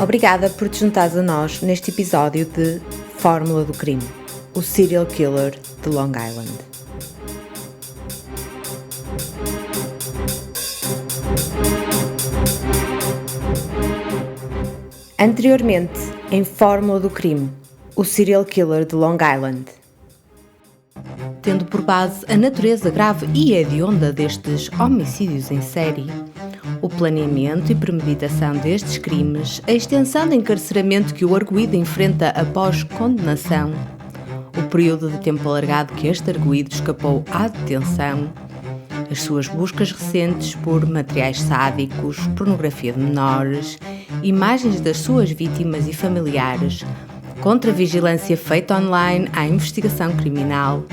Obrigada por te juntares a nós neste episódio de Fórmula do Crime, o serial killer de Long Island. Anteriormente, em Fórmula do Crime, o serial killer de Long Island. Tendo por base a natureza grave e hedionda destes homicídios em série, o planeamento e premeditação destes crimes, a extensão de encarceramento que o arguido enfrenta após condenação, o período de tempo alargado que este arguido escapou à detenção, as suas buscas recentes por materiais sádicos, pornografia de menores, imagens das suas vítimas e familiares, contra-vigilância feita online à investigação criminal,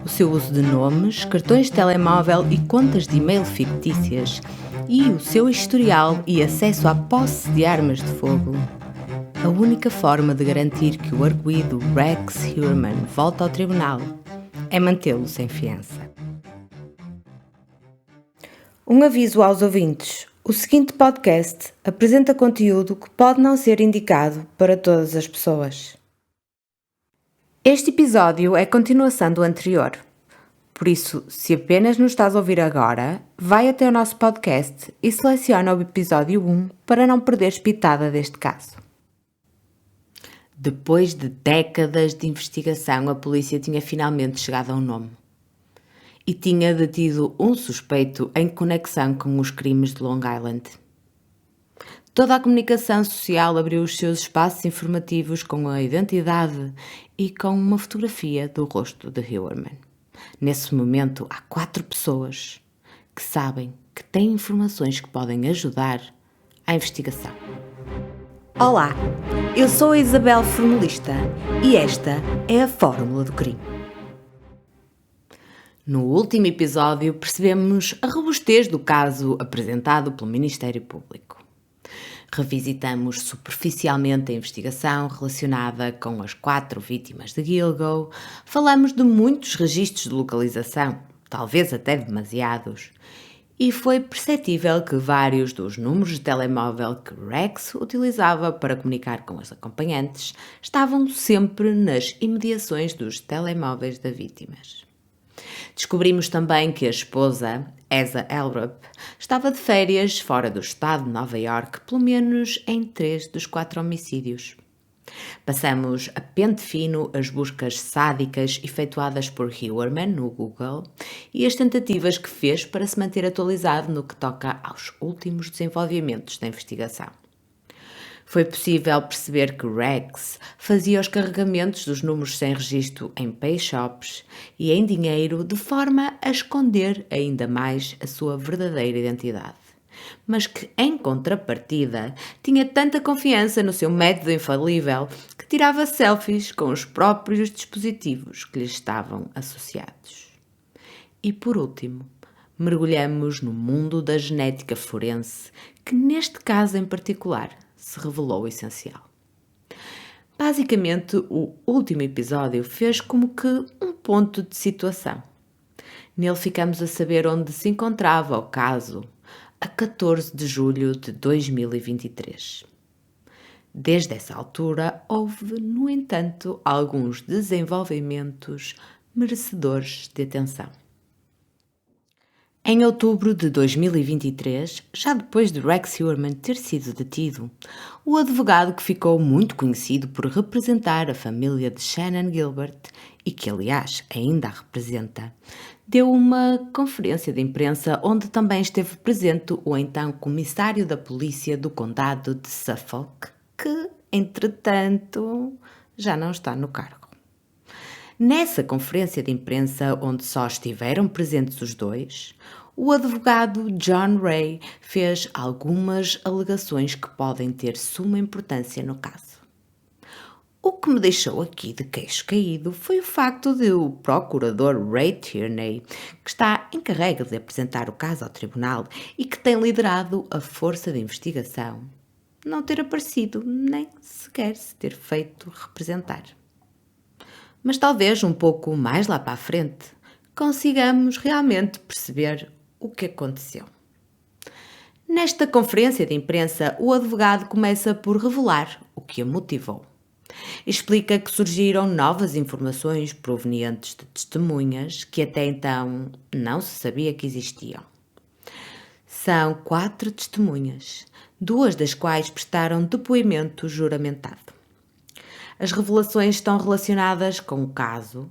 o seu uso de nomes, cartões de telemóvel e contas de e-mail fictícias, e o seu historial e acesso à posse de armas de fogo. A única forma de garantir que o arguido Rex Heuermann volta ao tribunal é mantê-lo sem fiança. Um aviso aos ouvintes: o seguinte podcast apresenta conteúdo que pode não ser indicado para todas as pessoas. Este episódio é continuação do anterior. Por isso, se apenas nos estás a ouvir agora, vai até o nosso podcast e seleciona o episódio 1 para não perderes pitada deste caso. Depois de décadas de investigação, a polícia tinha finalmente chegado a um nome. E tinha detido um suspeito em conexão com os crimes de Long Island. Toda a comunicação social abriu os seus espaços informativos com a identidade e com uma fotografia do rosto de Heuermann. Nesse momento, há 4 pessoas que sabem que têm informações que podem ajudar à investigação. Olá, eu sou a Isabel Formalista e esta é a Fórmula do Crime. No último episódio, percebemos a robustez do caso apresentado pelo Ministério Público. Revisitamos superficialmente a investigação relacionada com as 4 vítimas de Gilgo, falamos de muitos registros de localização, talvez até demasiados, e foi perceptível que vários dos números de telemóvel que Rex utilizava para comunicar com as acompanhantes estavam sempre nas imediações dos telemóveis das vítimas. Descobrimos também que a esposa, Asa Elrup, estava de férias fora do estado de Nova Iorque, pelo menos em 3 dos 4 homicídios. Passamos a pente fino as buscas sádicas efetuadas por Heuermann no Google e as tentativas que fez para se manter atualizado no que toca aos últimos desenvolvimentos da investigação. Foi possível perceber que Rex fazia os carregamentos dos números sem registro em pay shops e em dinheiro de forma a esconder ainda mais a sua verdadeira identidade, mas que, em contrapartida, tinha tanta confiança no seu método infalível que tirava selfies com os próprios dispositivos que lhe estavam associados. E por último, mergulhamos no mundo da genética forense, que neste caso em particular se revelou essencial. Basicamente, o último episódio fez como que um ponto de situação. Nele ficamos a saber onde se encontrava o caso a 14 de julho de 2023. Desde essa altura, houve, no entanto, alguns desenvolvimentos merecedores de atenção. Em outubro de 2023, já depois de Rex Heuermann ter sido detido, o advogado que ficou muito conhecido por representar a família de Shannan Gilbert, e que aliás ainda a representa, deu uma conferência de imprensa onde também esteve presente o então comissário da polícia do condado de Suffolk, que, entretanto, já não está no cargo. Nessa conferência de imprensa, onde só estiveram presentes os dois, o advogado John Ray fez algumas alegações que podem ter suma importância no caso. O que me deixou aqui de queixo caído foi o facto de o procurador Ray Tierney, que está encarregue de apresentar o caso ao tribunal e que tem liderado a força de investigação, não ter aparecido nem sequer se ter feito representar. Mas talvez um pouco mais lá para a frente, consigamos realmente perceber o que aconteceu. Nesta conferência de imprensa, o advogado começa por revelar o que a motivou. Explica que surgiram novas informações provenientes de testemunhas que até então não se sabia que existiam. São 4 testemunhas, 2 das quais prestaram depoimento juramentado. As revelações estão relacionadas com o caso,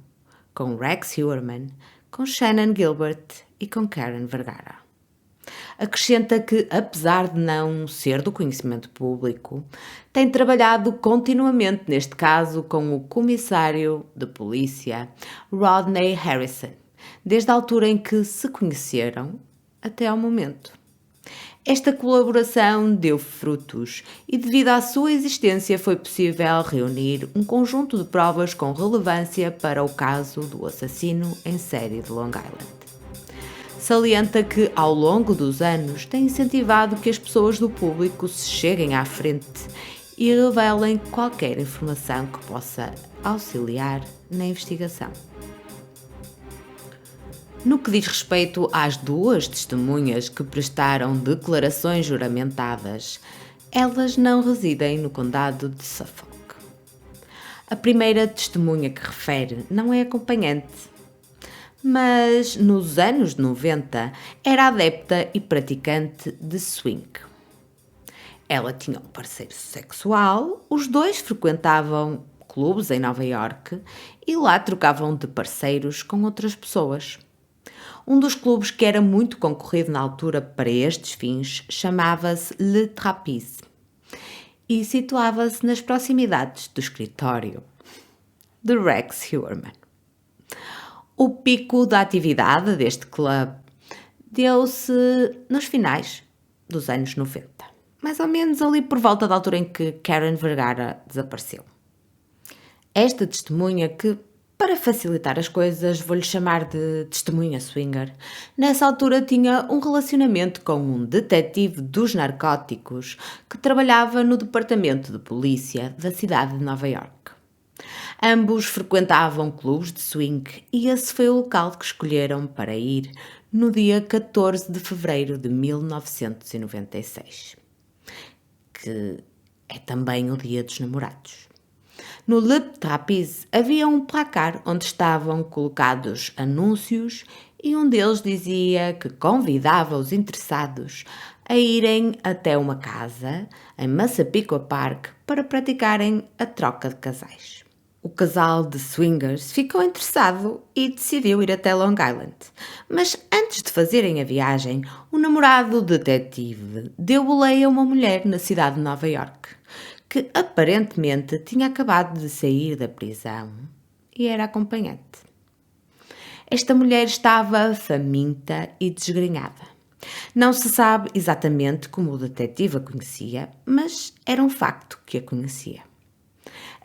com Rex Heuermann, com Shannon Gilbert e com Karen Vergara. Acrescenta que, apesar de não ser do conhecimento público, tem trabalhado continuamente neste caso com o comissário de polícia Rodney Harrison, desde a altura em que se conheceram até ao momento. Esta colaboração deu frutos e, devido à sua existência, foi possível reunir um conjunto de provas com relevância para o caso do assassino em série de Long Island. Salienta que, ao longo dos anos, tem incentivado que as pessoas do público se cheguem à frente e revelem qualquer informação que possa auxiliar na investigação. No que diz respeito às 2 testemunhas que prestaram declarações juramentadas, elas não residem no condado de Suffolk. A primeira testemunha que refere não é acompanhante, mas nos anos 90 era adepta e praticante de swing. Ela tinha um parceiro sexual, os 2 frequentavam clubes em Nova Iorque e lá trocavam de parceiros com outras pessoas. Um dos clubes que era muito concorrido na altura para estes fins chamava-se Le Trapeze e situava-se nas proximidades do escritório de Rex Heuermann. O pico da atividade deste clube deu-se nos finais dos anos 90, mais ou menos ali por volta da altura em que Karen Vergara desapareceu. Esta testemunha, que para facilitar as coisas vou-lhe chamar de testemunha swinger, nessa altura tinha um relacionamento com um detetive dos narcóticos que trabalhava no departamento de polícia da cidade de Nova Iorque. Ambos frequentavam clubes de swing e esse foi o local que escolheram para ir no dia 14 de fevereiro de 1996, que é também o Dia dos Namorados. No Le Trapeze havia um placar onde estavam colocados anúncios e um deles dizia que convidava os interessados a irem até uma casa em Massapequa Park para praticarem a troca de casais. O casal de swingers ficou interessado e decidiu ir até Long Island. Mas antes de fazerem a viagem, o namorado detetive deu boleia a uma mulher na cidade de Nova Iorque, que aparentemente tinha acabado de sair da prisão e era acompanhante. Esta mulher estava faminta e desgrenhada. Não se sabe exatamente como o detetive a conhecia, mas era um facto que a conhecia.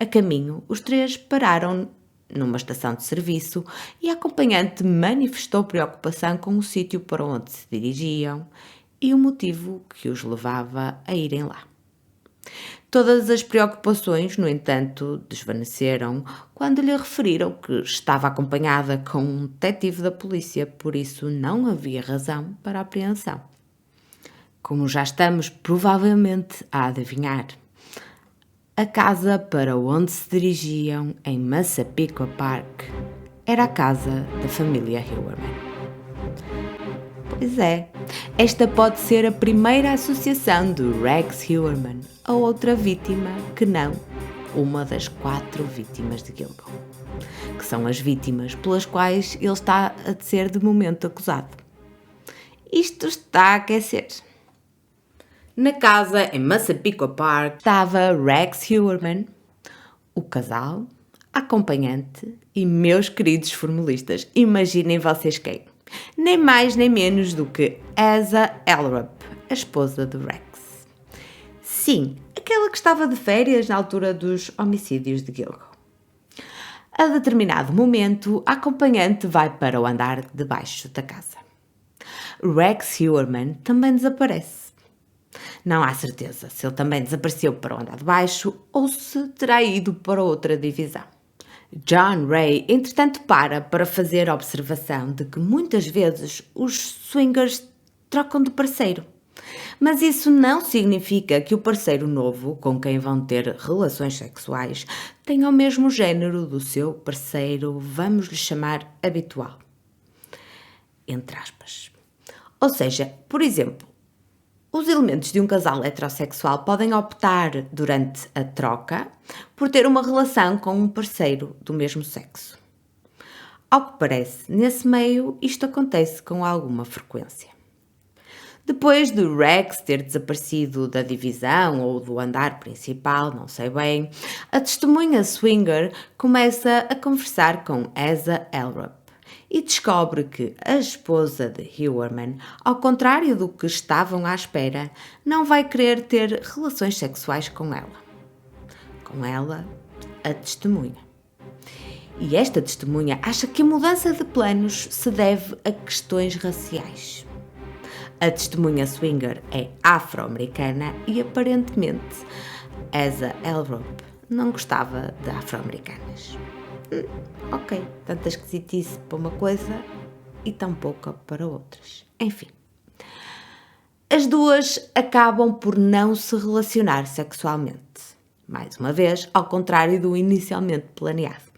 A caminho, os 3 pararam numa estação de serviço e a acompanhante manifestou preocupação com o sítio para onde se dirigiam e o motivo que os levava a irem lá. Todas as preocupações, no entanto, desvaneceram quando lhe referiram que estava acompanhada com um detetive da polícia, por isso não havia razão para a apreensão. Como já estamos provavelmente a adivinhar, a casa para onde se dirigiam em Massapequa Park era a casa da família Heuermann. Pois é, esta pode ser a primeira associação de Rex Heuermann a outra vítima que não uma das 4 vítimas de Gilgo, que são as vítimas pelas quais ele está a ser de momento acusado. Isto está a aquecer. Na casa em Massapequa Park estava Rex Heuermann, o casal, a acompanhante e meus queridos formalistas. Imaginem vocês quem? Nem mais nem menos do que Asa Elrup, a esposa de Rex. Sim, aquela que estava de férias na altura dos homicídios de Gilgo. A determinado momento, a acompanhante vai para o andar de baixo da casa. Rex Heuermann também desaparece. Não há certeza se ele também desapareceu para o andar de baixo ou se terá ido para outra divisão. John Ray, entretanto, para fazer a observação de que muitas vezes os swingers trocam de parceiro. Mas isso não significa que o parceiro novo, com quem vão ter relações sexuais, tenha o mesmo género do seu parceiro, vamos lhe chamar habitual. Entre aspas. Ou seja, por exemplo, os elementos de um casal heterossexual podem optar, durante a troca, por ter uma relação com um parceiro do mesmo sexo. Ao que parece, nesse meio, isto acontece com alguma frequência. Depois de Rex ter desaparecido da divisão ou do andar principal, não sei bem, a testemunha swinger começa a conversar com Asa Elrup e descobre que a esposa de Hewerman, ao contrário do que estavam à espera, não vai querer ter relações sexuais com ela. Com ela, a testemunha. E esta testemunha acha que a mudança de planos se deve a questões raciais. A testemunha swinger é afro-americana e, aparentemente, Asa Elrup não gostava de afro-americanas. Ok, tanta esquisitice para uma coisa e tão pouca para outras. Enfim. As duas acabam por não se relacionar sexualmente. Mais uma vez, ao contrário do inicialmente planeado.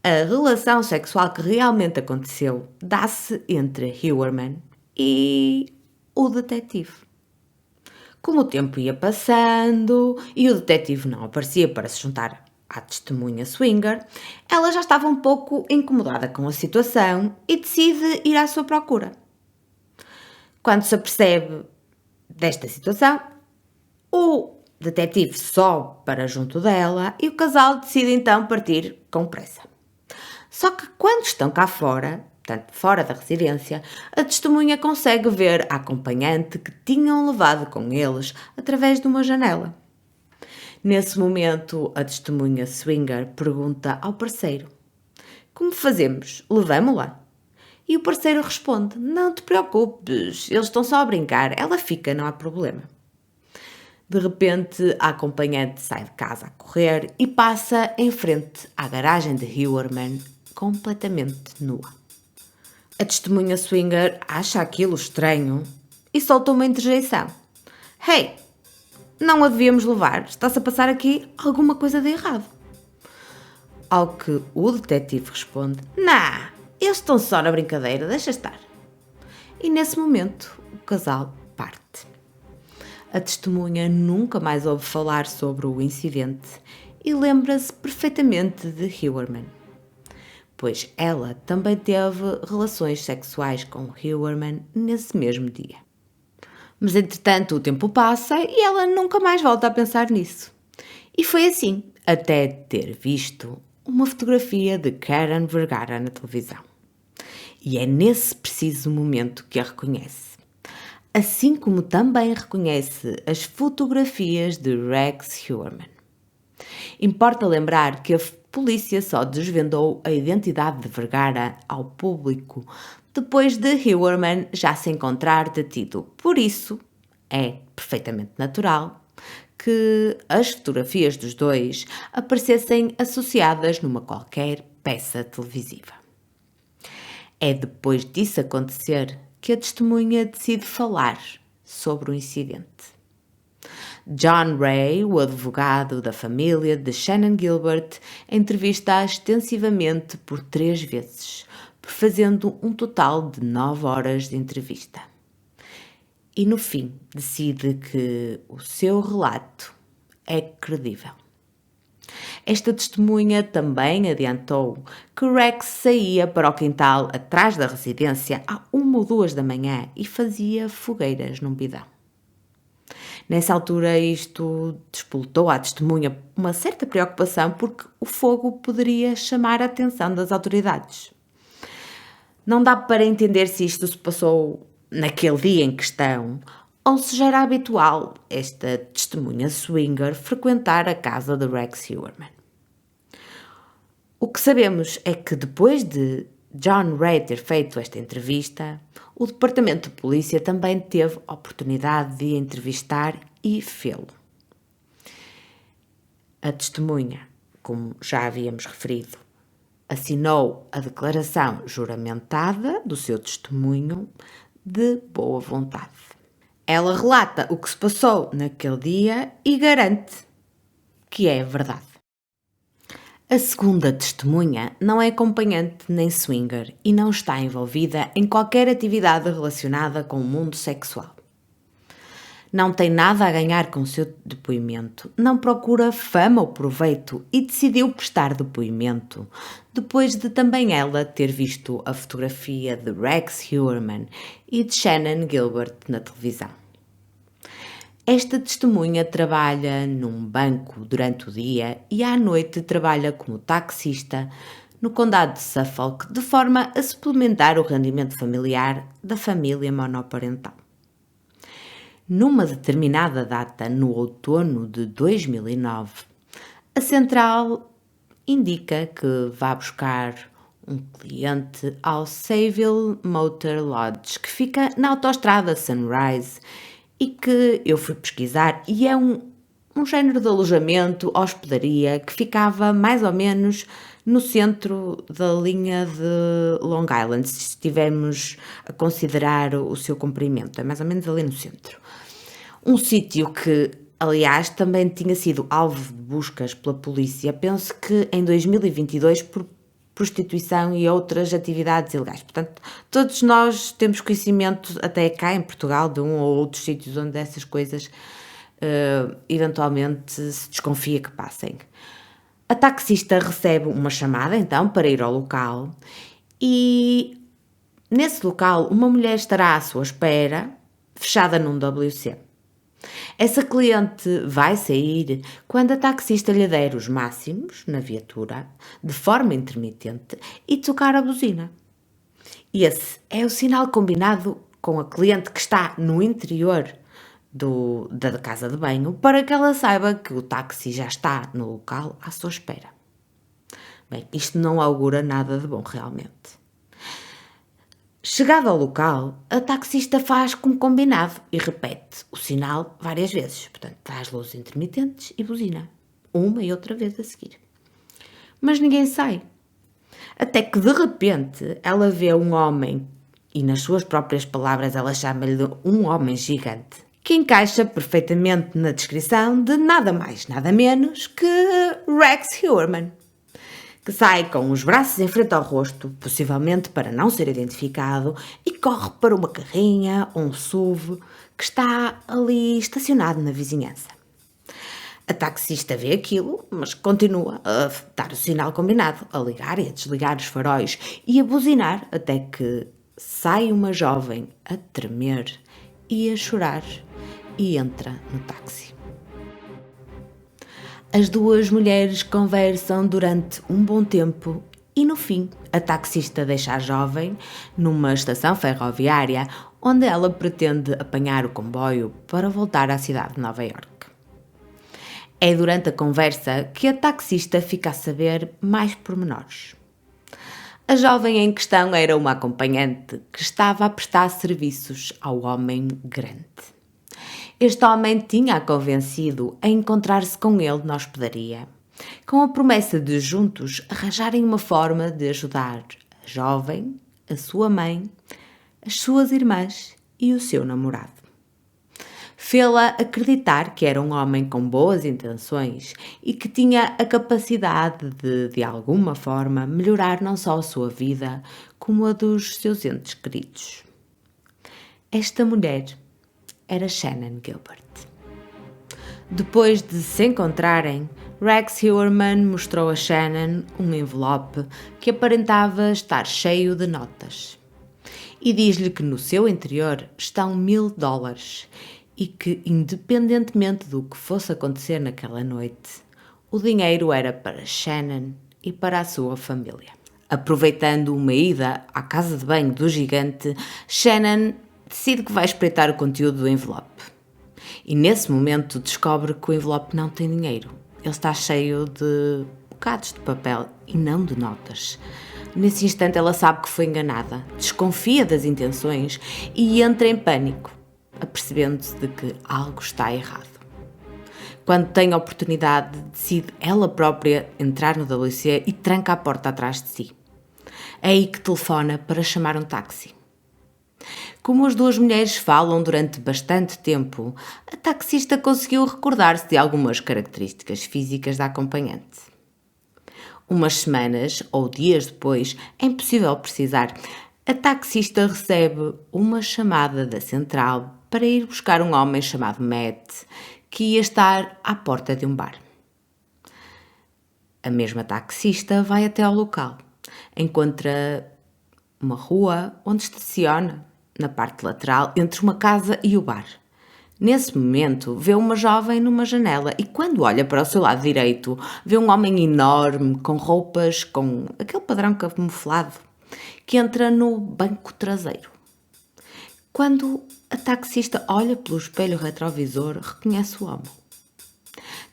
A relação sexual que realmente aconteceu dá-se entre Hewerman e o detetive. Como o tempo ia passando e o detetive não aparecia para se juntar à testemunha swinger, ela já estava um pouco incomodada com a situação e decide ir à sua procura. Quando se apercebe desta situação, o detetive sobe para junto dela e o casal decide então partir com pressa. Só que quando estão cá fora, portanto fora da residência, a testemunha consegue ver a acompanhante que tinham levado com eles através de uma janela. Nesse momento, a testemunha swinger pergunta ao parceiro: "Como fazemos? Levamo-la?" E o parceiro responde: "Não te preocupes, eles estão só a brincar, ela fica, não há problema." De repente, a acompanhante sai de casa a correr e passa em frente à garagem de Hewerman, completamente nua. A testemunha swinger acha aquilo estranho e solta uma interjeição: "Hey, não a devíamos levar, está-se a passar aqui alguma coisa de errado." Ao que o detetive responde: "Nah, eles estão só na brincadeira, deixa estar." E nesse momento, o casal parte. A testemunha nunca mais ouve falar sobre o incidente e lembra-se perfeitamente de Hewerman, pois ela também teve relações sexuais com Hewerman nesse mesmo dia. Mas entretanto o tempo passa e ela nunca mais volta a pensar nisso. E foi assim, até ter visto uma fotografia de Karen Vergara na televisão. E é nesse preciso momento que a reconhece. Assim como também reconhece as fotografias de Rex Hewerman. Importa lembrar que a polícia só desvendou a identidade de Vergara ao público depois de Hewerman já se encontrar detido. Por isso, é perfeitamente natural que as fotografias dos dois aparecessem associadas numa qualquer peça televisiva. É depois disso acontecer que a testemunha decide falar sobre o incidente. John Ray, o advogado da família de Shannan Gilbert, entrevista-a extensivamente por 3 vezes, fazendo um total de 9 horas de entrevista. E no fim decide que o seu relato é credível. Esta testemunha também adiantou que Rex saía para o quintal atrás da residência à 1 ou 2 da manhã e fazia fogueiras num bidão. Nessa altura isto despoltou à testemunha uma certa preocupação porque o fogo poderia chamar a atenção das autoridades. Não dá para entender se isto se passou naquele dia em questão ou se já era habitual esta testemunha swinger frequentar a casa de Rex Hewerman. O que sabemos é que depois de John Ray ter feito esta entrevista, o Departamento de Polícia também teve a oportunidade de entrevistar e fê-lo. A testemunha como já havíamos referido, assinou a declaração juramentada do seu testemunho de boa vontade. Ela relata o que se passou naquele dia e garante que é verdade. A segunda testemunha não é acompanhante nem swinger e não está envolvida em qualquer atividade relacionada com o mundo sexual. Não tem nada a ganhar com o seu depoimento, não procura fama ou proveito e decidiu prestar depoimento depois de também ela ter visto a fotografia de Rex Heuermann e de Shannan Gilbert na televisão. Esta testemunha trabalha num banco durante o dia e à noite trabalha como taxista no condado de Suffolk, de forma a suplementar o rendimento familiar da família monoparental. Numa determinada data, no outono de 2009, a central indica que vai buscar um cliente ao Sayville Motor Lodge, que fica na autoestrada Sunrise, e que eu fui pesquisar e é um género de alojamento, hospedaria, que ficava mais ou menos no centro da linha de Long Island, se estivermos a considerar o seu comprimento, é mais ou menos ali no centro. Um sítio que, aliás, também tinha sido alvo de buscas pela polícia, penso que em 2022, por prostituição e outras atividades ilegais. Portanto, todos nós temos conhecimento, até cá em Portugal, de um ou outros sítios onde essas coisas eventualmente se desconfia que passem. A taxista recebe uma chamada, então, para ir ao local e, nesse local, uma mulher estará à sua espera, fechada num WC. Essa cliente vai sair quando a taxista lhe der os máximos na viatura, de forma intermitente, e tocar a buzina. Esse é o sinal combinado com a cliente que está no interior da casa de banho, para que ela saiba que o táxi já está no local à sua espera. Bem, isto não augura nada de bom, realmente. Chegado ao local, a taxista faz como combinado e repete o sinal várias vezes. Portanto, traz luzes intermitentes e buzina, uma e outra vez a seguir. Mas ninguém sai. Até que, de repente, ela vê um homem, e nas suas próprias palavras ela chama-lhe de um homem gigante, que encaixa perfeitamente na descrição de nada mais, nada menos que Rex Heuermann, que sai com os braços em frente ao rosto, possivelmente para não ser identificado, e corre para uma carrinha ou um SUV que está ali estacionado na vizinhança. A taxista vê aquilo, mas continua a dar o sinal combinado, a ligar e a desligar os faróis e a buzinar até que sai uma jovem a tremer e a chorar e entra no táxi. As duas mulheres conversam durante um bom tempo e, no fim, a taxista deixa a jovem numa estação ferroviária onde ela pretende apanhar o comboio para voltar à cidade de Nova Iorque. É durante a conversa que a taxista fica a saber mais pormenores. A jovem em questão era uma acompanhante que estava a prestar serviços ao homem grande. Este homem tinha-a convencido a encontrar-se com ele na hospedaria, com a promessa de juntos arranjarem uma forma de ajudar a jovem, a sua mãe, as suas irmãs e o seu namorado. Fê-la acreditar que era um homem com boas intenções e que tinha a capacidade de alguma forma, melhorar não só a sua vida, como a dos seus entes queridos. Esta mulher era Shannan Gilbert. Depois de se encontrarem, Rex Heuermann mostrou a Shannan um envelope que aparentava estar cheio de notas e diz-lhe que no seu interior estão $1000 e que, independentemente do que fosse acontecer naquela noite, o dinheiro era para Shannan e para a sua família. Aproveitando uma ida à casa de banho do gigante, Shannan decide que vai espreitar o conteúdo do envelope. E nesse momento descobre que o envelope não tem dinheiro. Ele está cheio de bocados de papel e não de notas. Nesse instante ela sabe que foi enganada, desconfia das intenções e entra em pânico, apercebendo-se de que algo está errado. Quando tem a oportunidade, decide ela própria entrar no WC e tranca a porta atrás de si. É aí que telefona para chamar um táxi. Como as duas mulheres falam durante bastante tempo, a taxista conseguiu recordar-se de algumas características físicas da acompanhante. Umas semanas ou dias depois, é impossível precisar, a taxista recebe uma chamada da central para ir buscar um homem chamado Matt, que ia estar à porta de um bar. A mesma taxista vai até ao local, encontra uma rua onde estaciona, na parte lateral, entre uma casa e o bar. Nesse momento, vê uma jovem numa janela e quando olha para o seu lado direito, vê um homem enorme, com roupas com aquele padrão camuflado, que entra no banco traseiro. Quando a taxista olha pelo espelho retrovisor, reconhece o homem.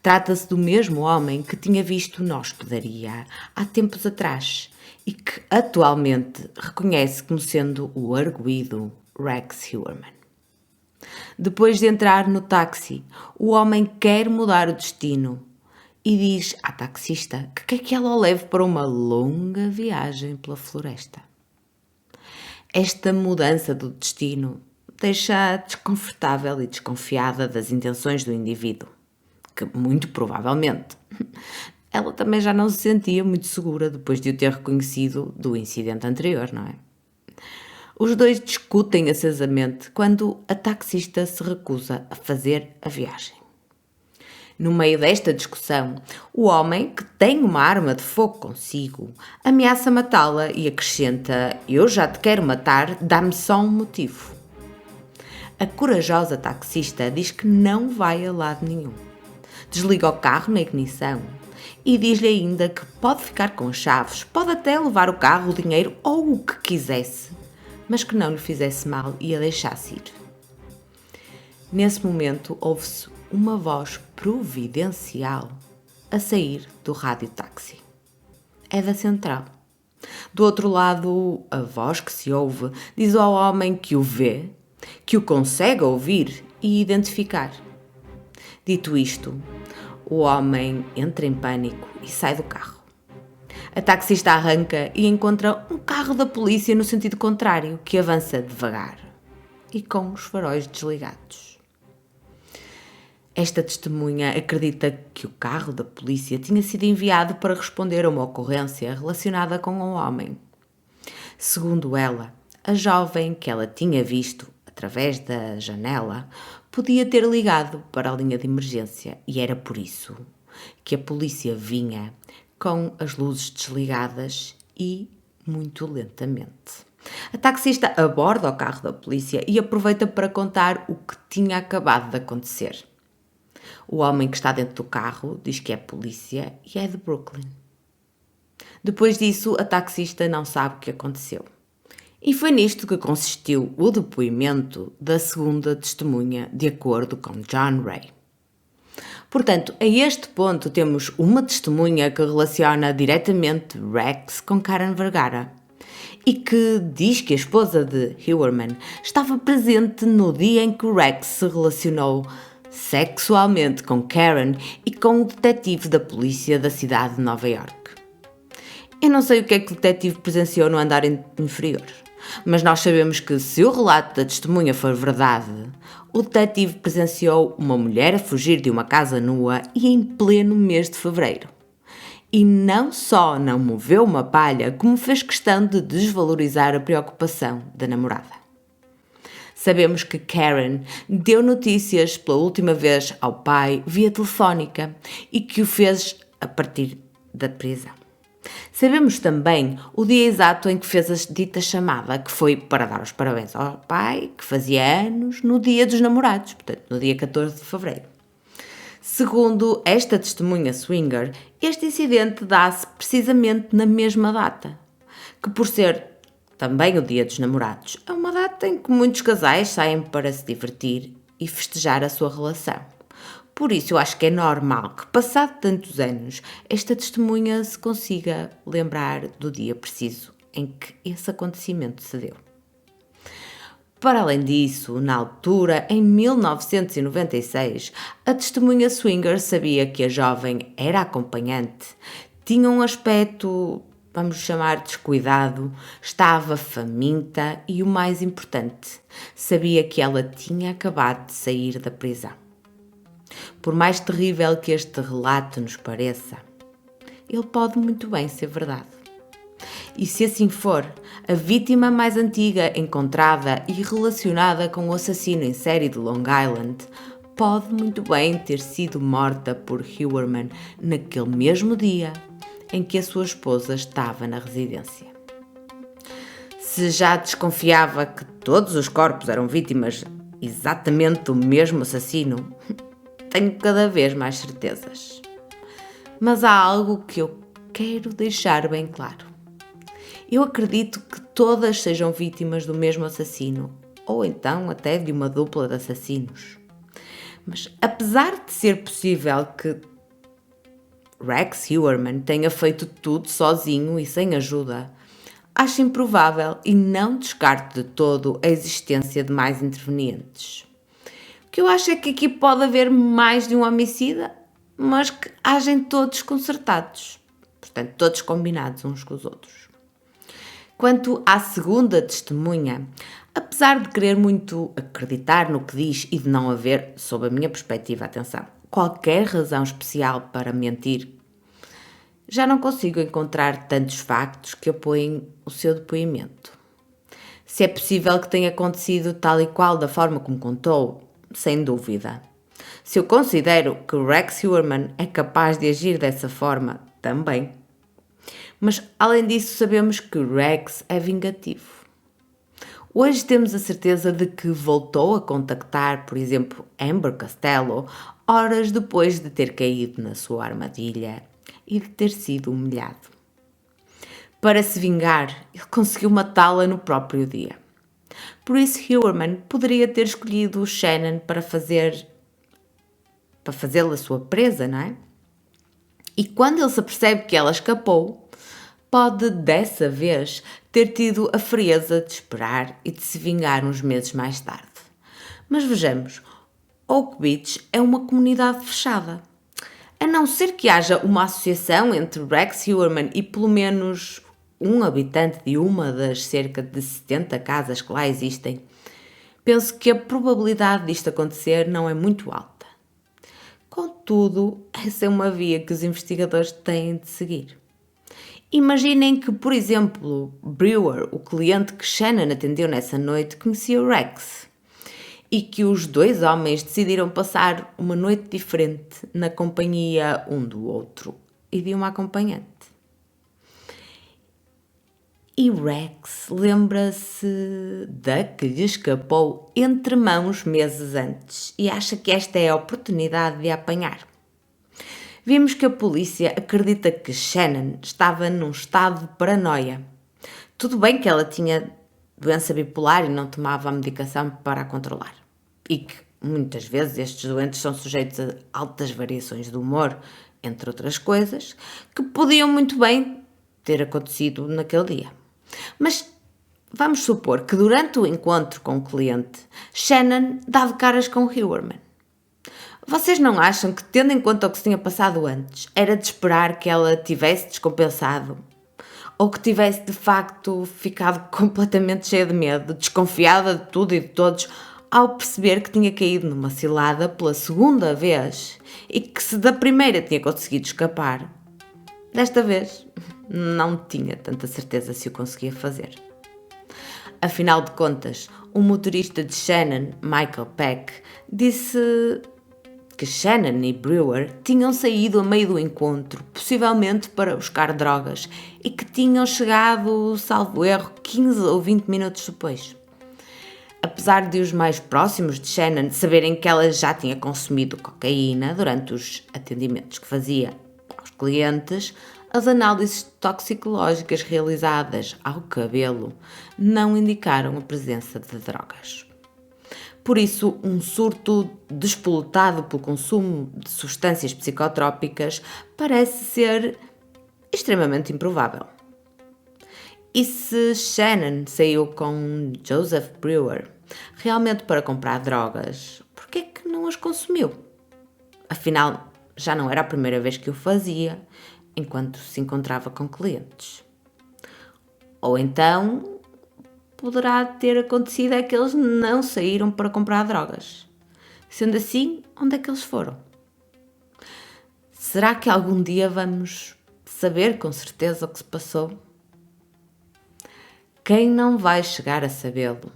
Trata-se do mesmo homem que tinha visto na hospedaria há tempos atrás e que atualmente reconhece como sendo o arguido Rex Heuermann. Depois de entrar no táxi, o homem quer mudar o destino e diz à taxista que quer que ela o leve para uma longa viagem pela floresta. Esta mudança do destino deixa-a desconfortável e desconfiada das intenções do indivíduo, que muito provavelmente ela também já não se sentia muito segura depois de o ter reconhecido do incidente anterior, não é? Os dois discutem acesamente quando a taxista se recusa a fazer a viagem. No meio desta discussão, o homem, que tem uma arma de fogo consigo, ameaça matá-la e acrescenta: "Eu já te quero matar, dá-me só um motivo." A corajosa taxista diz que não vai a lado nenhum. Desliga o carro na ignição e diz-lhe ainda que pode ficar com as chaves, pode até levar o carro, o dinheiro ou o que quisesse, mas que não lhe fizesse mal e a deixasse ir. Nesse momento, ouve-se uma voz providencial a sair do rádio-táxi. É da central. Do outro lado, a voz que se ouve diz ao homem que o vê, que o consegue ouvir e identificar. Dito isto, o homem entra em pânico e sai do carro. A taxista arranca e encontra um carro da polícia no sentido contrário, que avança devagar e com os faróis desligados. Esta testemunha acredita que o carro da polícia tinha sido enviado para responder a uma ocorrência relacionada com um homem. Segundo ela, a jovem que ela tinha visto através da janela podia ter ligado para a linha de emergência e era por isso que a polícia vinha com as luzes desligadas e muito lentamente. A taxista aborda o carro da polícia e aproveita para contar o que tinha acabado de acontecer. O homem que está dentro do carro diz que é polícia e é de Brooklyn. Depois disso, a taxista não sabe o que aconteceu. E foi nisto que consistiu o depoimento da segunda testemunha, de acordo com John Ray. Portanto, a este ponto temos uma testemunha que relaciona diretamente Rex com Karen Vergara e que diz que a esposa de Heuermann estava presente no dia em que Rex se relacionou sexualmente com Karen e com o detetive da polícia da cidade de Nova York. Eu não sei o que é que o detetive presenciou no andar inferior, mas nós sabemos que, se o relato da testemunha for verdade, o detetive presenciou uma mulher a fugir de uma casa nua e em pleno mês de fevereiro. E não só não moveu uma palha, como fez questão de desvalorizar a preocupação da namorada. Sabemos que Karen deu notícias pela última vez ao pai via telefónica e que o fez a partir da prisão. Sabemos também o dia exato em que fez a dita chamada, que foi para dar os parabéns ao pai, que fazia anos, no dia dos namorados, portanto, no dia 14 de fevereiro. Segundo esta testemunha swinger, este incidente dá-se precisamente na mesma data, que por ser também o dia dos namorados, é uma data em que muitos casais saem para se divertir e festejar a sua relação. Por isso, eu acho que é normal que, passado tantos anos, esta testemunha se consiga lembrar do dia preciso em que esse acontecimento se deu. Para além disso, na altura, em 1996, a testemunha swinger sabia que a jovem era acompanhante, tinha um aspecto, vamos chamar, descuidado, estava faminta e, o mais importante, sabia que ela tinha acabado de sair da prisão. Por mais terrível que este relato nos pareça, ele pode muito bem ser verdade. E se assim for, a vítima mais antiga encontrada e relacionada com o assassino em série de Long Island pode muito bem ter sido morta por Heuermann naquele mesmo dia em que a sua esposa estava na residência. Se já desconfiava que todos os corpos eram vítimas exatamente do mesmo assassino, tenho cada vez mais certezas. Mas há algo que eu quero deixar bem claro. Eu acredito que todas sejam vítimas do mesmo assassino, ou então até de uma dupla de assassinos. Mas apesar de ser possível que Rex Heuermann tenha feito tudo sozinho e sem ajuda, acho improvável e não descarto de todo a existência de mais intervenientes. O que eu acho é que aqui pode haver mais de um homicida, mas que agem todos concertados, portanto todos combinados uns com os outros. Quanto à segunda testemunha, apesar de querer muito acreditar no que diz e de não haver, sob a minha perspectiva, atenção, qualquer razão especial para mentir, já não consigo encontrar tantos factos que apoiem o seu depoimento. Se é possível que tenha acontecido tal e qual da forma como contou, sem dúvida. Se eu considero que Rex Heuermann é capaz de agir dessa forma, também. Mas, além disso, sabemos que Rex é vingativo. Hoje temos a certeza de que voltou a contactar, por exemplo, Amber Costello, horas depois de ter caído na sua armadilha e de ter sido humilhado. Para se vingar, ele conseguiu matá-la no próprio dia. Por isso, Heuermann poderia ter escolhido Shannon para fazê-la sua presa, não é? E quando ele se apercebe que ela escapou, pode, dessa vez, ter tido a frieza de esperar e de se vingar uns meses mais tarde. Mas vejamos, Oak Beach é uma comunidade fechada. A não ser que haja uma associação entre Rex Heuermann e pelo menos um habitante de uma das cerca de 70 casas que lá existem, penso que a probabilidade disto acontecer não é muito alta. Contudo, essa é uma via que os investigadores têm de seguir. Imaginem que, por exemplo, Brewer, o cliente que Shannon atendeu nessa noite, conhecia o Rex e que os dois homens decidiram passar uma noite diferente na companhia um do outro e de uma acompanhante. E Rex lembra-se da que lhe escapou entre mãos meses antes e acha que esta é a oportunidade de a apanhar. Vimos que a polícia acredita que Shannon estava num estado de paranoia. Tudo bem que ela tinha doença bipolar e não tomava a medicação para a controlar. E que, muitas vezes, estes doentes são sujeitos a altas variações de humor, entre outras coisas, que podiam muito bem ter acontecido naquele dia. Mas vamos supor que durante o encontro com o cliente, Shannon dá de caras com Heuermann. Vocês não acham que, tendo em conta o que se tinha passado antes, era de esperar que ela tivesse descompensado? Ou que tivesse, de facto, ficado completamente cheia de medo, desconfiada de tudo e de todos, ao perceber que tinha caído numa cilada pela segunda vez e que, se da primeira tinha conseguido escapar, desta vez não tinha tanta certeza se o conseguia fazer. Afinal de contas, o motorista de Shannon, Michael Peck, disse que Shannon e Brewer tinham saído a meio do encontro, possivelmente para buscar drogas, e que tinham chegado, salvo erro, 15 ou 20 minutos depois. Apesar de os mais próximos de Shannon saberem que ela já tinha consumido cocaína durante os atendimentos que fazia aos clientes, as análises toxicológicas realizadas ao cabelo não indicaram a presença de drogas. Por isso, um surto despolutado pelo consumo de substâncias psicotrópicas parece ser extremamente improvável. E se Shannon saiu com Joseph Brewer realmente para comprar drogas, por que é que não as consumiu? Afinal, já não era a primeira vez que o fazia, enquanto se encontrava com clientes. Ou então, poderá ter acontecido é que eles não saíram para comprar drogas. Sendo assim, onde é que eles foram? Será que algum dia vamos saber com certeza o que se passou? Quem não vai chegar a sabê-lo,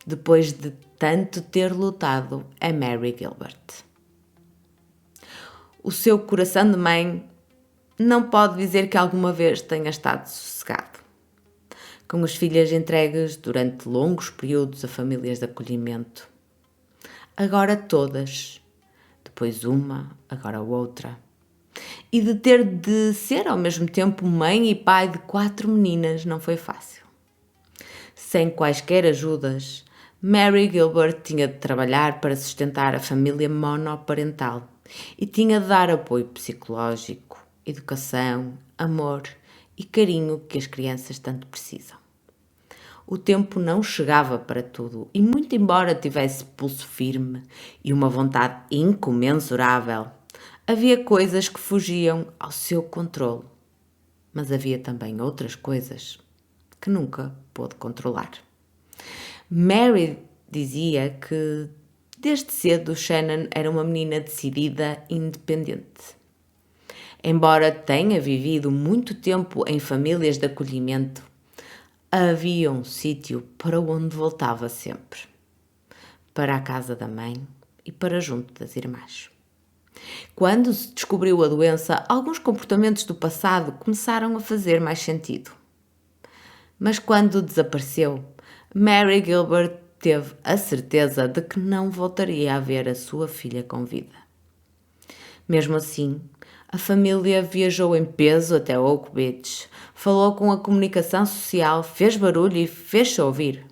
depois de tanto ter lutado, é Mary Gilbert. O seu coração de mãe não pode dizer que alguma vez tenha estado sossegado, com as filhas entregues durante longos períodos a famílias de acolhimento. Agora todas, depois uma, agora outra. E de ter de ser ao mesmo tempo mãe e pai de 4 meninas não foi fácil. Sem quaisquer ajudas, Mary Gilbert tinha de trabalhar para sustentar a família monoparental e tinha de dar apoio psicológico, educação, amor e carinho que as crianças tanto precisam. O tempo não chegava para tudo e, muito embora tivesse pulso firme e uma vontade incomensurável, havia coisas que fugiam ao seu controle. Mas havia também outras coisas que nunca pôde controlar. Mary dizia que desde cedo Shannon era uma menina decidida e independente. Embora tenha vivido muito tempo em famílias de acolhimento, havia um sítio para onde voltava sempre. Para a casa da mãe e para junto das irmãs. Quando se descobriu a doença, alguns comportamentos do passado começaram a fazer mais sentido. Mas quando desapareceu, Mary Gilbert teve a certeza de que não voltaria a ver a sua filha com vida. Mesmo assim, a família viajou em peso até Oak Beach, falou com a comunicação social, fez barulho e fez-se ouvir.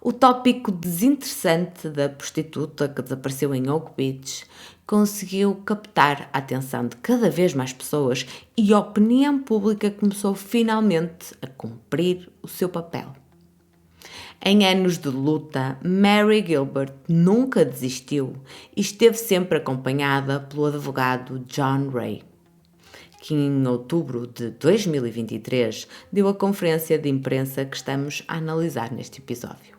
O tópico desinteressante da prostituta que desapareceu em Oak Beach conseguiu captar a atenção de cada vez mais pessoas e a opinião pública começou finalmente a cumprir o seu papel. Em anos de luta, Mary Gilbert nunca desistiu e esteve sempre acompanhada pelo advogado John Ray, que em outubro de 2023 deu a conferência de imprensa que estamos a analisar neste episódio.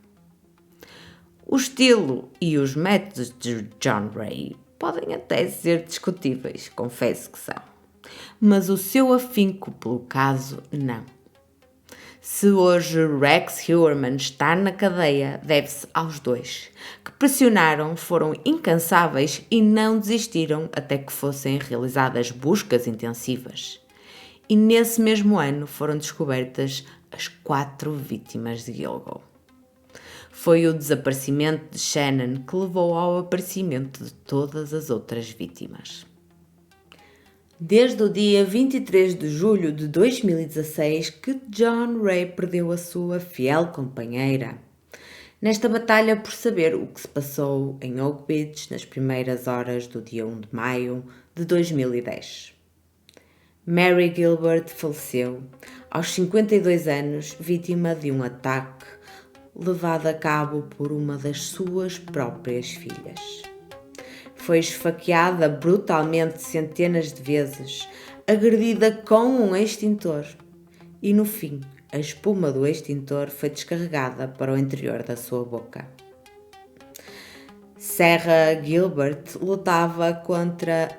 O estilo e os métodos de John Ray podem até ser discutíveis, confesso que são, mas o seu afinco pelo caso não. Se hoje Rex Heuermann está na cadeia, deve-se aos dois, que pressionaram, foram incansáveis e não desistiram até que fossem realizadas buscas intensivas. E nesse mesmo ano foram descobertas as 4 vítimas de Gilgo. Foi o desaparecimento de Shannon que levou ao aparecimento de todas as outras vítimas. Desde o dia 23 de julho de 2016 que John Ray perdeu a sua fiel companheira. Nesta batalha por saber o que se passou em Oak Beach nas primeiras horas do dia 1 de maio de 2010. Mary Gilbert faleceu aos 52 anos, vítima de um ataque levado a cabo por uma das suas próprias filhas. Foi esfaqueada brutalmente centenas de vezes, agredida com um extintor e, no fim, a espuma do extintor foi descarregada para o interior da sua boca. Sarah Gilbert lutava contra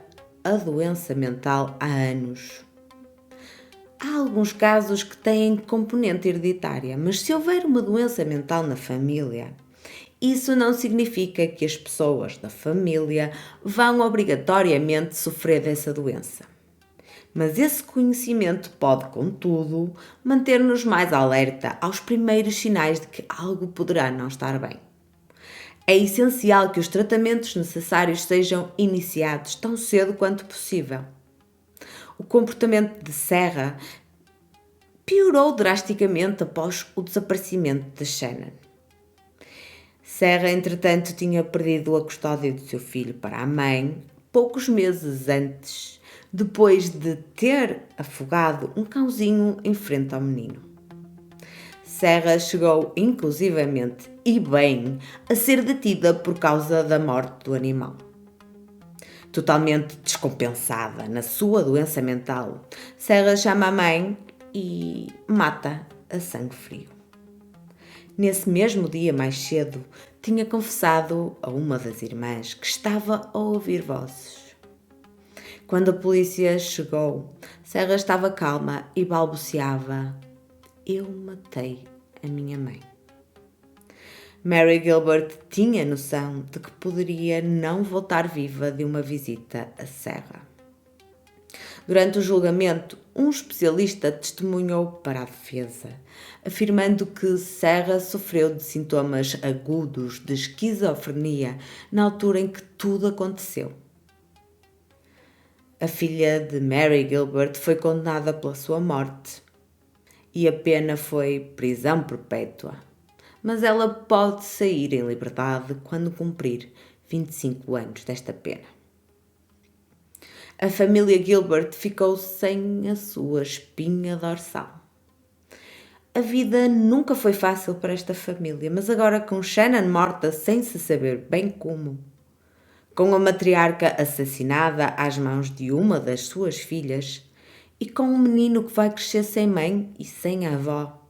a doença mental há anos. Há alguns casos que têm componente hereditária, mas se houver uma doença mental na família, isso não significa que as pessoas da família vão obrigatoriamente sofrer dessa doença. Mas esse conhecimento pode, contudo, manter-nos mais alerta aos primeiros sinais de que algo poderá não estar bem. É essencial que os tratamentos necessários sejam iniciados tão cedo quanto possível. O comportamento de Sarah piorou drasticamente após o desaparecimento de Shannon. Sarah, entretanto, tinha perdido a custódia do seu filho para a mãe poucos meses depois de ter afogado um cãozinho em frente ao menino. Sarah chegou, inclusivamente, e bem, a ser detida por causa da morte do animal. Totalmente descompensada na sua doença mental, Sarah chama a mãe e mata a sangue frio. Nesse mesmo dia, mais cedo, tinha confessado a uma das irmãs que estava a ouvir vozes. Quando a polícia chegou, Sarah estava calma e balbuciava: "Eu matei a minha mãe." Mary Gilbert tinha noção de que poderia não voltar viva de uma visita a Sarah. Durante o julgamento, um especialista testemunhou para a defesa, afirmando que Sarah sofreu de sintomas agudos de esquizofrenia na altura em que tudo aconteceu. A filha de Mary Gilbert foi condenada pela sua morte e a pena foi prisão perpétua, mas ela pode sair em liberdade quando cumprir 25 anos desta pena. A família Gilbert ficou sem a sua espinha dorsal. A vida nunca foi fácil para esta família, mas agora com Shannon morta sem se saber bem como, com a matriarca assassinada às mãos de uma das suas filhas e com um menino que vai crescer sem mãe e sem avó,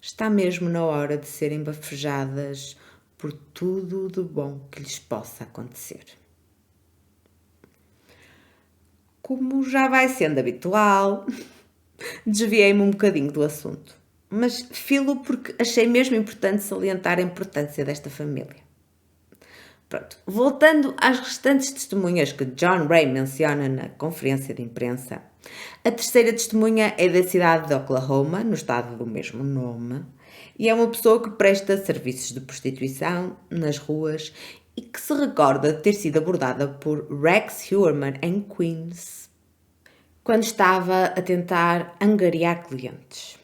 está mesmo na hora de serem bafejadas por tudo de bom que lhes possa acontecer. Como já vai sendo habitual, desviei-me um bocadinho do assunto, mas filo porque achei mesmo importante salientar a importância desta família. Pronto, voltando às restantes testemunhas que John Ray menciona na conferência de imprensa, a terceira testemunha é da cidade de Oklahoma, no estado do mesmo nome, e é uma pessoa que presta serviços de prostituição nas ruas e que se recorda de ter sido abordada por Rex Heuermann em Queens, quando estava a tentar angariar clientes.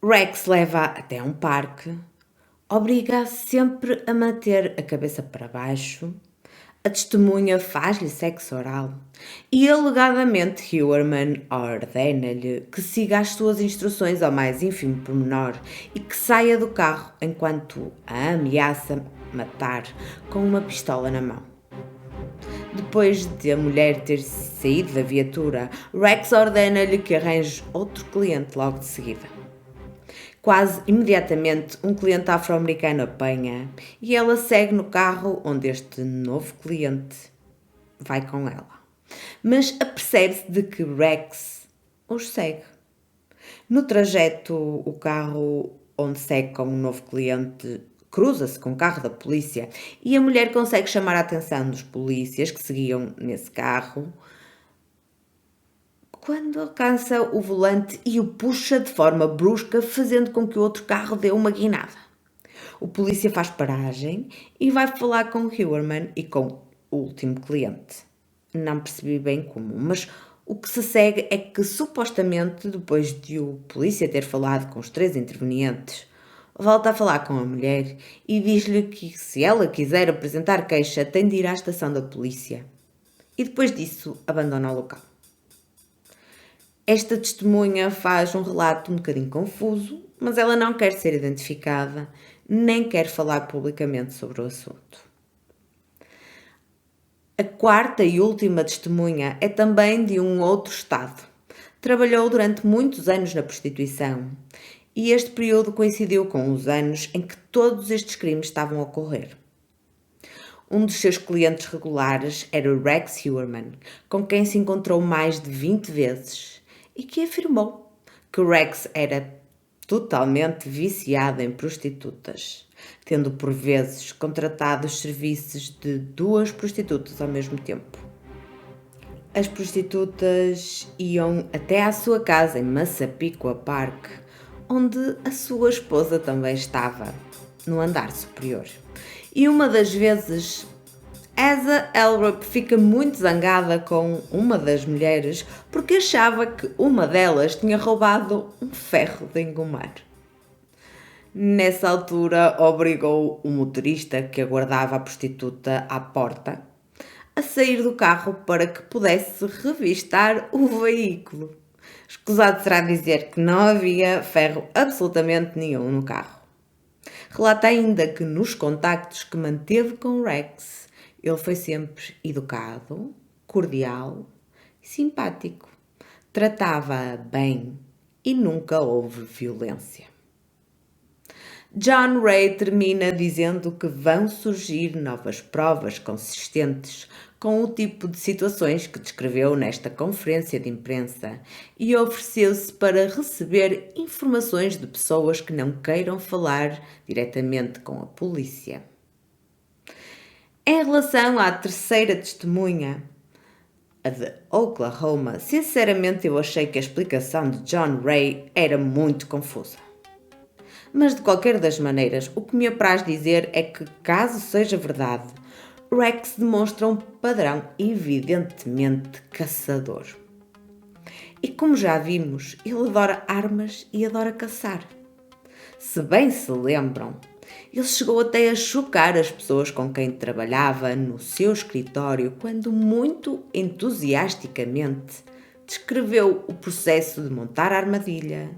Rex leva até um parque, obriga-a sempre a manter a cabeça para baixo, a testemunha faz-lhe sexo oral e alegadamente Heuermann ordena-lhe que siga as suas instruções ao mais ínfimo pormenor e que saia do carro enquanto a ameaça matar com uma pistola na mão. Depois de a mulher ter saído da viatura, Rex ordena-lhe que arranje outro cliente logo de seguida. Quase imediatamente, um cliente afro-americano apanha e ela segue no carro onde este novo cliente vai com ela. Mas apercebe-se de que Rex os segue. No trajeto, o carro onde segue com um novo cliente cruza-se com o carro da polícia e a mulher consegue chamar a atenção dos polícias que seguiam nesse carro quando alcança o volante e o puxa de forma brusca, fazendo com que o outro carro dê uma guinada. O polícia faz paragem e vai falar com Heuermann e com o último cliente. Não percebi bem como, mas o que se segue é que, supostamente, depois de o polícia ter falado com os 3 intervenientes, volta a falar com a mulher e diz-lhe que, se ela quiser apresentar queixa, tem de ir à estação da polícia. E depois disso, abandona o local. Esta testemunha faz um relato um bocadinho confuso, mas ela não quer ser identificada, nem quer falar publicamente sobre o assunto. A quarta e última testemunha é também de um outro estado. Trabalhou durante muitos anos na prostituição e este período coincidiu com os anos em que todos estes crimes estavam a ocorrer. Um dos seus clientes regulares era o Rex Heuermann, com quem se encontrou mais de 20 vezes e que afirmou que Rex era totalmente viciado em prostitutas, tendo por vezes contratado os serviços de 2 prostitutas ao mesmo tempo. As prostitutas iam até à sua casa em Massapequa Park, onde a sua esposa também estava, no andar superior. E uma das vezes, Asa Elrup fica muito zangada com uma das mulheres porque achava que uma delas tinha roubado um ferro de engomar. Nessa altura, obrigou o motorista que aguardava a prostituta à porta a sair do carro para que pudesse revistar o veículo. Escusado será dizer que não havia ferro absolutamente nenhum no carro. Relata ainda que nos contactos que manteve com Rex, ele foi sempre educado, cordial e simpático. Tratava-a bem e nunca houve violência. John Ray termina dizendo que vão surgir novas provas consistentes com o tipo de situações que descreveu nesta conferência de imprensa e ofereceu-se para receber informações de pessoas que não queiram falar diretamente com a polícia. Em relação à terceira testemunha, a de Oklahoma, sinceramente eu achei que a explicação de John Ray era muito confusa. Mas de qualquer das maneiras, o que me apraz dizer é que, caso seja verdade, Rex demonstra um padrão evidentemente caçador. E como já vimos, ele adora armas e adora caçar. Se bem se lembram, ele chegou até a chocar as pessoas com quem trabalhava no seu escritório quando, muito entusiasticamente, descreveu o processo de montar a armadilha,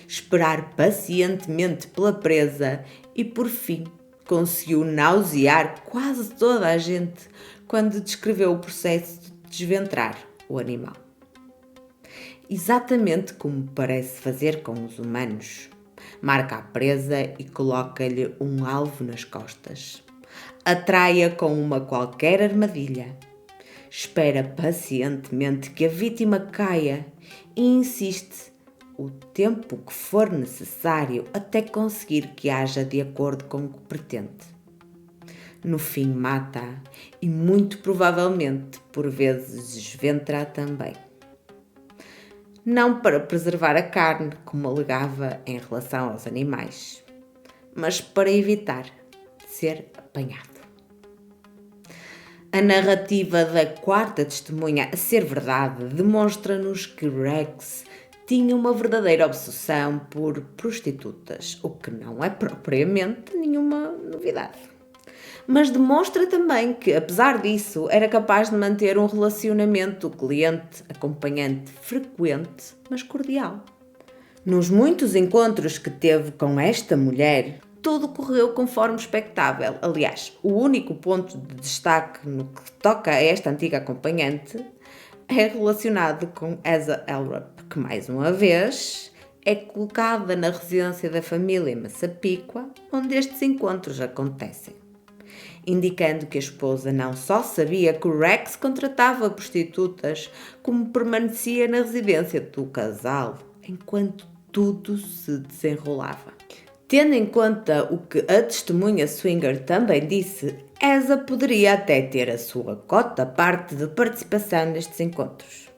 esperar pacientemente pela presa e, por fim, conseguiu nausear quase toda a gente quando descreveu o processo de desventrar o animal. Exatamente como parece fazer com os humanos. Marca a presa e coloca-lhe um alvo nas costas. Atrai-a com uma qualquer armadilha. Espera pacientemente que a vítima caia e insiste o tempo que for necessário até conseguir que haja de acordo com o que pretende. No fim mata-a e muito provavelmente por vezes desventra-a também. Não para preservar a carne, como alegava em relação aos animais, mas para evitar ser apanhado. A narrativa da quarta testemunha a ser verdade demonstra-nos que Rex tinha uma verdadeira obsessão por prostitutas, o que não é propriamente nenhuma novidade. Mas demonstra também que, apesar disso, era capaz de manter um relacionamento cliente-acompanhante frequente, mas cordial. Nos muitos encontros que teve com esta mulher, tudo correu conforme expectável. Aliás, o único ponto de destaque no que toca a esta antiga acompanhante é relacionado com Asa Elrup, que mais uma vez é colocada na residência da família em Massapequa, onde estes encontros acontecem, indicando que a esposa não só sabia que o Rex contratava prostitutas, como permanecia na residência do casal enquanto tudo se desenrolava. Tendo em conta o que a testemunha swinger também disse, Asa poderia até ter a sua cota parte de participação nestes encontros.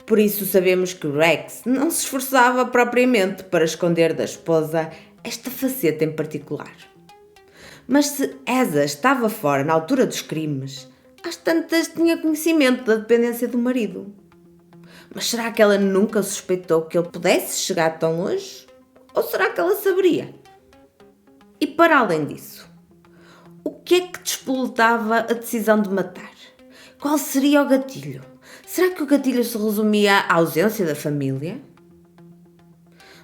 Por isso sabemos que Rex não se esforçava propriamente para esconder da esposa esta faceta em particular. Mas se Asa estava fora na altura dos crimes, às tantas tinha conhecimento da dependência do marido. Mas será que ela nunca suspeitou que ele pudesse chegar tão longe? Ou será que ela saberia? E para além disso, o que é que despoletava a decisão de matar? Qual seria o gatilho? Será que o gatilho se resumia à ausência da família?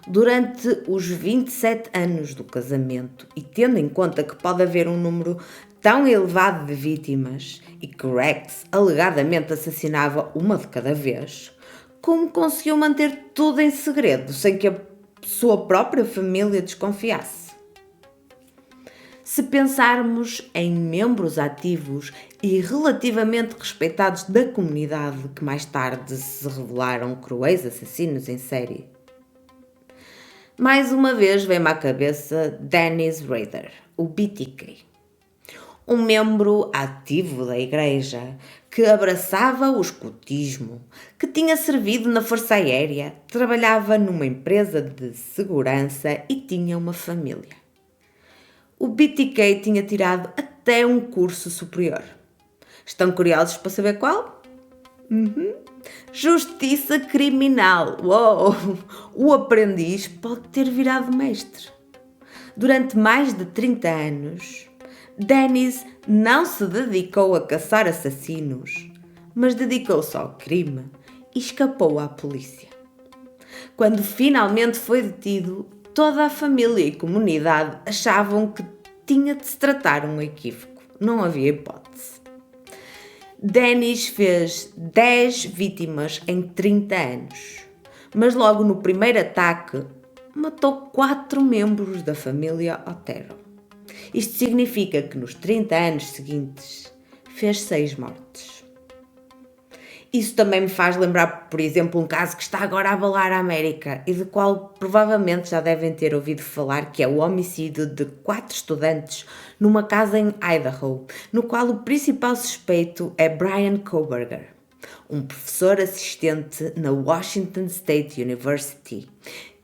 Durante os 27 anos do casamento, e tendo em conta que pode haver um número tão elevado de vítimas e que Rex alegadamente assassinava uma de cada vez, como conseguiu manter tudo em segredo sem que a sua própria família desconfiasse? Se pensarmos em membros ativos e relativamente respeitados da comunidade que mais tarde se revelaram cruéis assassinos em série, mais uma vez vem-me à cabeça Dennis Rader, o BTK, um membro ativo da igreja que abraçava o escotismo, que tinha servido na Força Aérea, trabalhava numa empresa de segurança e tinha uma família. O BTK tinha tirado até um curso superior. Estão curiosos para saber qual? Justiça criminal. Uou! O aprendiz pode ter virado mestre. Durante mais de 30 anos, Dennis não se dedicou a caçar assassinos, mas dedicou-se ao crime e escapou à polícia. Quando finalmente foi detido, toda a família e comunidade achavam que tinha de se tratar um equívoco. Não havia hipótese. Dennis fez 10 vítimas em 30 anos, mas logo no primeiro ataque matou 4 membros da família Otero. Isto significa que nos 30 anos seguintes fez 6 mortes. Isso também me faz lembrar, por exemplo, um caso que está agora a abalar a América e do qual provavelmente já devem ter ouvido falar, que é o homicídio de 4 estudantes numa casa em Idaho, no qual o principal suspeito é Bryan Kohberger, um professor assistente na Washington State University,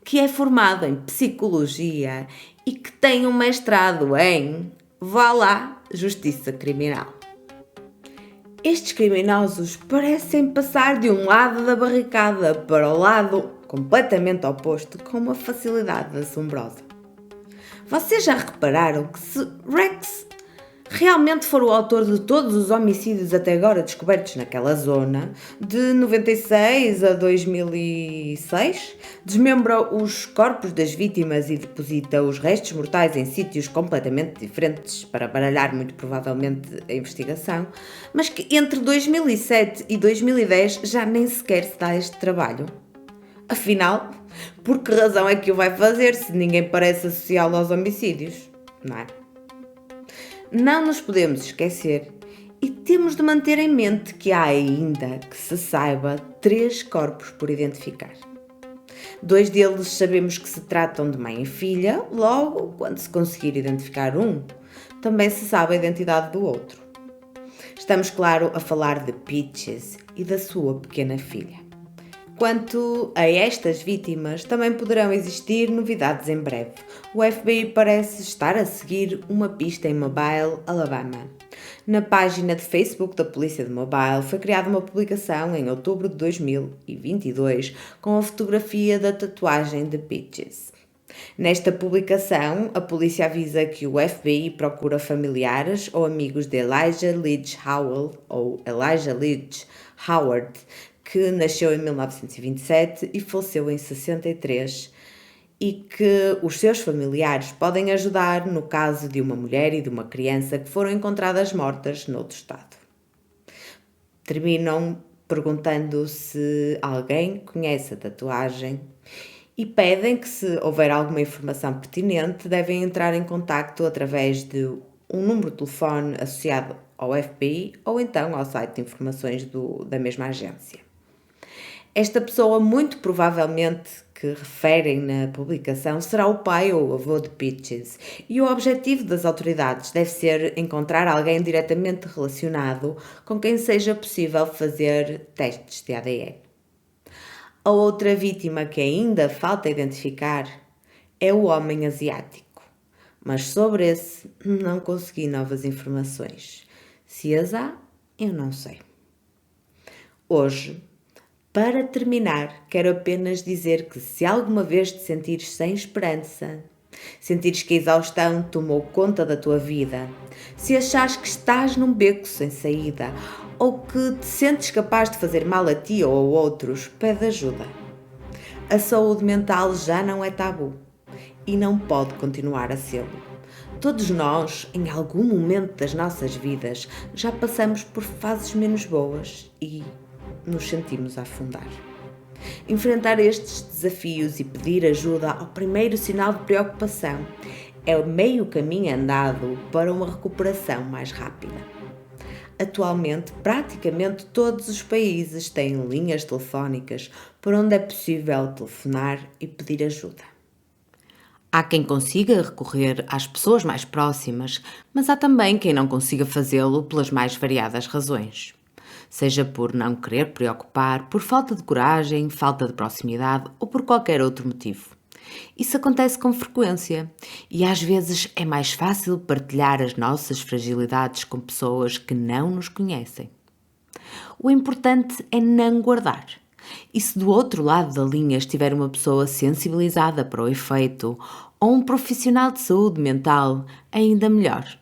que é formado em psicologia e que tem um mestrado em, vá lá, justiça criminal. Estes criminosos parecem passar de um lado da barricada para o lado completamente oposto com uma facilidade assombrosa. Vocês já repararam que se Rex realmente for o autor de todos os homicídios até agora descobertos naquela zona, de 96 a 2006, desmembra os corpos das vítimas e deposita os restos mortais em sítios completamente diferentes para baralhar muito provavelmente a investigação, mas que entre 2007 e 2010 já nem sequer se dá este trabalho. Afinal, por que razão é que o vai fazer se ninguém parece associá-lo aos homicídios, não é? Não nos podemos esquecer e temos de manter em mente que há ainda, que se saiba, 3 corpos por identificar. 2 deles sabemos que se tratam de mãe e filha, logo, quando se conseguir identificar um, também se sabe a identidade do outro. Estamos, claro, a falar de Peaches e da sua pequena filha. Quanto a estas vítimas, também poderão existir novidades em breve. O FBI parece estar a seguir uma pista em Mobile, Alabama. Na página de Facebook da Polícia de Mobile foi criada uma publicação em outubro de 2022 com a fotografia da tatuagem de Peaches. Nesta publicação, a polícia avisa que o FBI procura familiares ou amigos de Elijah Leach Howell, ou Elijah Leach Howard, que nasceu em 1927 e faleceu em 63, e que os seus familiares podem ajudar no caso de uma mulher e de uma criança que foram encontradas mortas noutro estado. Terminam perguntando se alguém conhece a tatuagem e pedem que, se houver alguma informação pertinente, devem entrar em contacto através de um número de telefone associado ao FBI ou então ao site de informações da mesma agência. Esta pessoa, muito provavelmente, que referem na publicação, será o pai ou o avô de Peaches, e o objetivo das autoridades deve ser encontrar alguém diretamente relacionado com quem seja possível fazer testes de ADN. A outra vítima que ainda falta identificar é o homem asiático, mas sobre esse não consegui novas informações. Se as há, eu não sei. Hoje, para terminar, quero apenas dizer que se alguma vez te sentires sem esperança, sentires que a exaustão tomou conta da tua vida, se achares que estás num beco sem saída ou que te sentes capaz de fazer mal a ti ou a outros, pede ajuda. A saúde mental já não é tabu e não pode continuar a ser. Todos nós, em algum momento das nossas vidas, já passamos por fases menos boas e nos sentimos a afundar. Enfrentar estes desafios e pedir ajuda ao primeiro sinal de preocupação é o meio caminho andado para uma recuperação mais rápida. Atualmente, praticamente todos os países têm linhas telefónicas por onde é possível telefonar e pedir ajuda. Há quem consiga recorrer às pessoas mais próximas, mas há também quem não consiga fazê-lo pelas mais variadas razões. Seja por não querer preocupar, por falta de coragem, falta de proximidade ou por qualquer outro motivo. Isso acontece com frequência e às vezes é mais fácil partilhar as nossas fragilidades com pessoas que não nos conhecem. O importante é não guardar. E se do outro lado da linha estiver uma pessoa sensibilizada para o efeito ou um profissional de saúde mental, ainda melhor.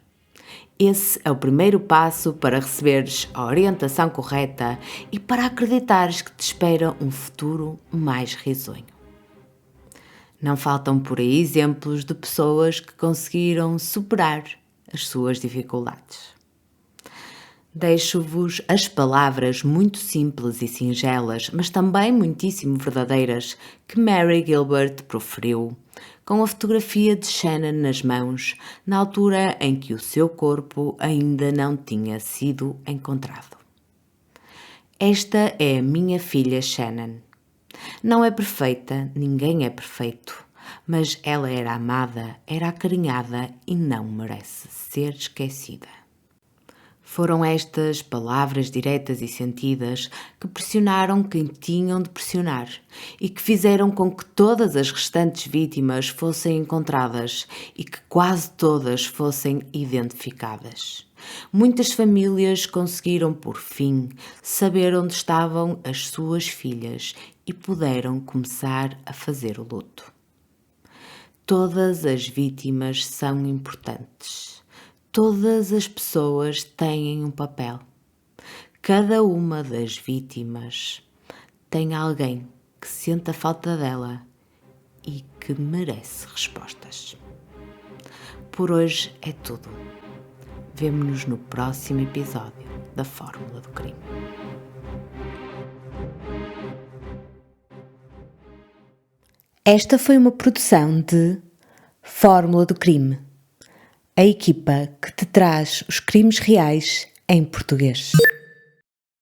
Esse é o primeiro passo para receberes a orientação correta e para acreditares que te espera um futuro mais risonho. Não faltam por aí exemplos de pessoas que conseguiram superar as suas dificuldades. Deixo-vos as palavras muito simples e singelas, mas também muitíssimo verdadeiras, que Mary Gilbert proferiu, com a fotografia de Shannon nas mãos, na altura em que o seu corpo ainda não tinha sido encontrado. Esta é a minha filha Shannon. Não é perfeita, ninguém é perfeito, mas ela era amada, era acarinhada e não merece ser esquecida. Foram estas palavras diretas e sentidas que pressionaram quem tinham de pressionar e que fizeram com que todas as restantes vítimas fossem encontradas e que quase todas fossem identificadas. Muitas famílias conseguiram, por fim, saber onde estavam as suas filhas e puderam começar a fazer o luto. Todas as vítimas são importantes. Todas as pessoas têm um papel. Cada uma das vítimas tem alguém que sente a falta dela e que merece respostas. Por hoje é tudo. Vemo-nos no próximo episódio da Fórmula do Crime. Esta foi uma produção de Fórmula do Crime, a equipa que te traz os crimes reais em português.